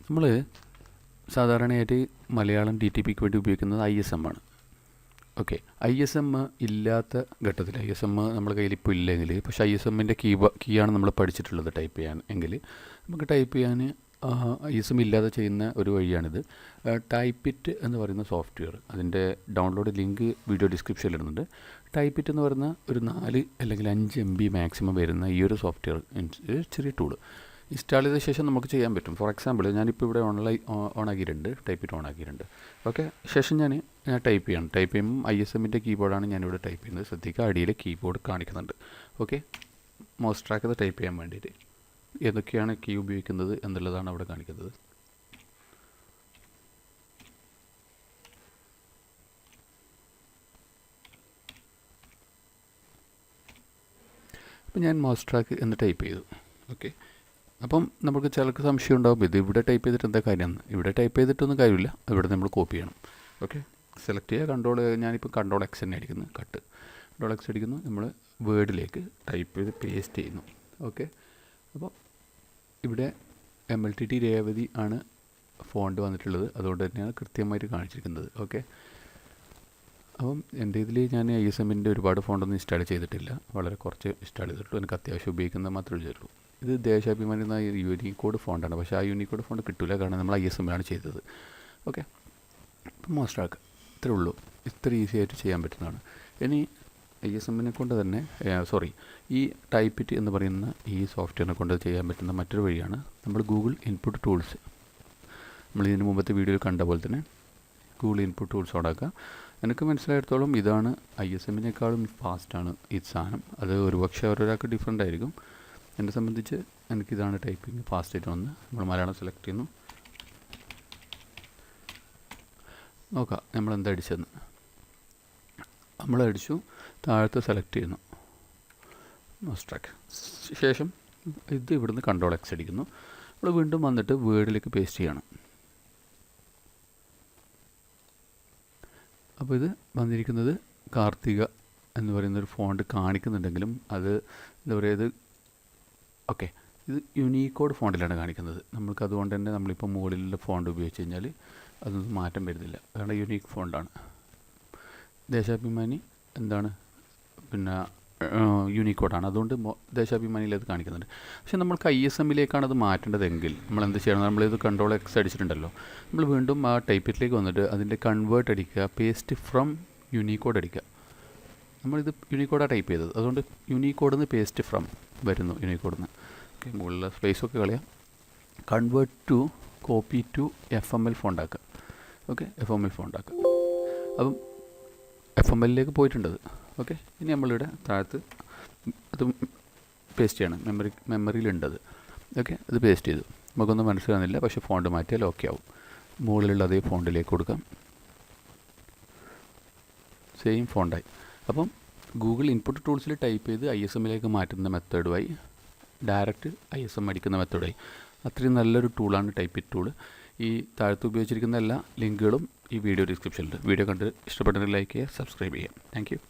നമ്മൾ സാധാരണയായിട്ട് മലയാളം DTPക്ക് വേണ്ടി ഉപയോഗിക്കുന്നത് ISM ആണ്. ഓക്കെ, ISM ഇല്ലാത്ത ഘട്ടത്തിൽ ISM നമ്മുടെ കയ്യിൽ ഇപ്പോൾ ഇല്ലെങ്കിൽ, പക്ഷേ ISMൻ്റെ കീ ആണ് നമ്മൾ പഠിച്ചിട്ടുള്ളത് ടൈപ്പ് ചെയ്യാൻ എങ്കിൽ നമുക്ക് ടൈപ്പ് ചെയ്യാൻ ISM ഇല്ലാതെ ചെയ്യുന്ന ഒരു വഴിയാണിത്. ടൈപ്പിറ്റ് എന്ന് പറയുന്ന സോഫ്റ്റ്വെയർ, അതിൻ്റെ ഡൗൺലോഡ് ലിങ്ക് വീഡിയോ ഡിസ്ക്രിപ്ഷനിൽ ഇടുന്നുണ്ട്. ടൈപ്പിറ്റ് എന്ന് പറയുന്ന ഒരു 4 അല്ലെങ്കിൽ 5 MB മാക്സിമം വരുന്ന ഈ ഒരു സോഫ്റ്റ്വെയർ ചെറിയ ടൂൾ ഇൻസ്റ്റാൾ ചെയ്ത ശേഷം നമുക്ക് ചെയ്യാൻ പറ്റും. ഫോർ എക്സാമ്പിൾ ഞാനിപ്പോൾ ഇവിടെ ഓണാക്കിയിട്ടുണ്ട്, ടൈപ്പിറ്റ് ഓണാക്കിയിട്ടുണ്ട്. ഓക്കെ, ശേഷം ഞാൻ ടൈപ്പ് ചെയ്യണം. ടൈപ്പ് ചെയ്യുമ്പോൾ ISMൻ്റെ കീബോർഡാണ് ഞാനിവിടെ ടൈപ്പ് ചെയ്യുന്നത്. ശ്രദ്ധിക്കുക, അടിയിൽ കീബോർഡ് കാണിക്കുന്നുണ്ട്. ഓക്കെ, MouseTrack അത് ടൈപ്പ് ചെയ്യാൻ വേണ്ടിയിട്ട് ഏതൊക്കെയാണ് കീ ഉപയോഗിക്കുന്നത് എന്നുള്ളതാണ് അവിടെ കാണിക്കുന്നത്. അപ്പോൾ ഞാൻ MouseTrack എന്ന് ടൈപ്പ് ചെയ്തു. ഓക്കെ, അപ്പം നമുക്ക് ചിലർക്ക് സംശയം ഉണ്ടാകും, ഇത് ഇവിടെ ടൈപ്പ് ചെയ്തിട്ട് എന്താ കാര്യമെന്ന്. ഇവിടെ ടൈപ്പ് ചെയ്തിട്ടൊന്നും കാര്യമില്ല, ഇവിടെ നമ്മൾ കോപ്പി ചെയ്യണം. ഓക്കെ, സെലക്ട് ചെയ്യുക, ഞാനിപ്പോൾ Ctrl+X തന്നെ അടിക്കുന്നു, Ctrl+X അടിക്കുന്നു, നമ്മൾ വേർഡിലേക്ക് ടൈപ്പ് ചെയ്ത് പേസ്റ്റ് ചെയ്യുന്നു. ഓക്കെ, അപ്പോൾ ഇവിടെ MLTT രേവതി ആണ് ഫോണ്ട് വന്നിട്ടുള്ളത്, അതുകൊണ്ട് തന്നെയാണ് കൃത്യമായിട്ട് കാണിച്ചിരിക്കുന്നത്. ഓക്കെ, അപ്പം എൻ്റെ ഇതിൽ ഞാൻ ISMൻ്റെ ഒരുപാട് ഫോണ്ടൊന്നും ഇൻസ്റ്റാൾ ചെയ്തിട്ടില്ല, വളരെ കുറച്ച് ഇൻസ്റ്റാൾ ചെയ്തിട്ടുള്ളൂ. എനിക്ക് അത്യാവശ്യം ഉപയോഗിക്കുന്നത് മാത്രമേ ചെയ്തിട്ടുള്ളൂ. ഇത് ദേശാഭിമാനി എന്ന യൂണിക്കോഡ് ഫോണ്ടാണ്, പക്ഷേ ആ യൂണിക്കോഡ് ഫോണ്ട് കിട്ടില്ല, കാരണം നമ്മൾ ISMലാണ് ചെയ്തത്. ഓക്കെ, അപ്പം MouseTrack ഇത്രേ ഉള്ളൂ, ഇത്ര ഈസി ആയിട്ട് ചെയ്യാൻ പറ്റുന്നതാണ്. ഇനി ISMനെ കൊണ്ട് തന്നെ ഈ ടൈപ്പിറ്റ് എന്ന് പറയുന്ന ഈ സോഫ്റ്റ്വെയറിനെ കൊണ്ട് ചെയ്യാൻ പറ്റുന്ന മറ്റൊരു വഴിയാണ് നമ്മൾ ഗൂഗിൾ ഇൻപുട്ട് ടൂൾസ്. നമ്മൾ ഇതിന് മുമ്പത്തെ വീഡിയോയിൽ കണ്ട പോലെ തന്നെ ഗൂഗിൾ ഇൻപുട്ട് ടൂൾസ് ഓണാക്കുക. എനിക്ക് മനസ്സിലായിടത്തോളം ഇതാണ് ISMനേക്കാളും ഫാസ്റ്റാണ് ഈ സാധനം. അത് ഒരുപക്ഷെ ഓരോരാൾക്ക് ഡിഫറെൻ്റ് ആയിരിക്കും. എന്നെ സംബന്ധിച്ച് എനിക്കിതാണ് ടൈപ്പിംഗ് ഫാസ്റ്റായിട്ട് വന്ന്. നമ്മൾ മലയാളം സെലക്ട് ചെയ്യുന്നു, നോക്കാം നമ്മൾ എന്താ അടിച്ചതെന്ന്. നമ്മളടിച്ചു, താഴത്ത് സെലക്ട് ചെയ്യുന്നു MouseTrack. ശേഷം ഇത് ഇവിടുന്ന് Ctrl+X അടിക്കുന്നു. നമ്മൾ വീണ്ടും വന്നിട്ട് വേർഡിലേക്ക് പേസ്റ്റ് ചെയ്യണം. അപ്പോൾ ഇത് വന്നിരിക്കുന്നത് കാർത്തിക എന്ന് പറയുന്നൊരു ഫോണ്ട് കാണിക്കുന്നുണ്ടെങ്കിലും അത് എന്താ പറയുക, ഇത് ഓക്കെ, ഇത് യൂണിക്കോഡ് ഫോണ്ടിലാണ് കാണിക്കുന്നത്. നമ്മൾക്ക് അതുകൊണ്ട് തന്നെ നമ്മളിപ്പോൾ മുകളിലുള്ള ഫോണ്ട് ഉപയോഗിച്ച് കഴിഞ്ഞാൽ അതൊന്നും മാറ്റം വരുന്നില്ല, കാരണം യൂണീക്ക് ഫോണ്ടാണ്. ദേശാഭിമാനി എന്താണ് പിന്നെ യൂണിക്കോഡാണ്, അതുകൊണ്ട് ദേശാഭിമാനിയിൽ അത് കാണിക്കുന്നുണ്ട്. പക്ഷേ നമ്മൾക്ക് ISMലേക്കാണ് അത് മാറ്റേണ്ടതെങ്കിൽ നമ്മൾ എന്ത് ചെയ്യണം, നമ്മളിത് Ctrl+X അടിച്ചിട്ടുണ്ടല്ലോ, നമ്മൾ വീണ്ടും ആ ടൈപ്പിറ്റിലേക്ക് വന്നിട്ട് അതിൻ്റെ കൺവേർട്ട് അടിക്കുക, പേസ്റ്റ് ഫ്രം യൂണിക്കോഡ് അടിക്കുക. നമ്മളിത് യൂണിക്കോഡാണ് ടൈപ്പ് ചെയ്തത്, അതുകൊണ്ട് യൂണിക്കോഡിൽ നിന്ന് പേസ്റ്റ് ഫ്രം വരുന്നു, യൂണിക്കോഡിൽ നിന്ന്. ഓക്കെ, മുകളിലെ സ്പേസൊക്കെ കളയാം. Convert to copy to FML ഫോണ്ടാക്കുക. ഓക്കെ, FML ഫോണ്ടാക്കുക. അപ്പം FMLലേക്ക് പോയിട്ടുണ്ടത്. ഓക്കെ, ഇനി നമ്മളിവിടെ താഴത്ത് അത് പേസ്റ്റ് ചെയ്യണം, മെമ്മറിയിലുണ്ടത്. ഓക്കെ, അത് പേസ്റ്റ് ചെയ്തു. നമുക്കൊന്നും മനസ്സിലാകുന്നില്ല, പക്ഷേ ഫോണ്ട് മാറ്റിയാൽ ഓക്കെ ആവും. മുകളിലുള്ള അതേ ഫോണ്ടിലേക്ക് കൊടുക്കാം, സെയിം ഫോണ്ടായി. അപ്പം ഗൂഗിൾ ഇൻപുട്ട് ടൂൾസിൽ ടൈപ്പ് ചെയ്ത് ISMലേക്ക് മാറ്റുന്ന മെത്തേഡുമായി ഡയറക്റ്റ് ISM അടിക്കുന്ന മെത്തേഡായി. അത്രയും നല്ലൊരു ടൂളാണ് ടൈപ്പിറ്റ് ടൂൾ. ഈ താഴത്ത് ഉപയോഗിച്ചിരിക്കുന്ന എല്ലാ ലിങ്കുകളും ഈ വീഡിയോ ഡിസ്ക്രിപ്ഷനിലുണ്ട്. വീഡിയോ കണ്ട് ഇഷ്ടപ്പെട്ടെങ്കിൽ ലൈക്ക് ചെയ്യുക, സബ്സ്ക്രൈബ് ചെയ്യുക. Thank you.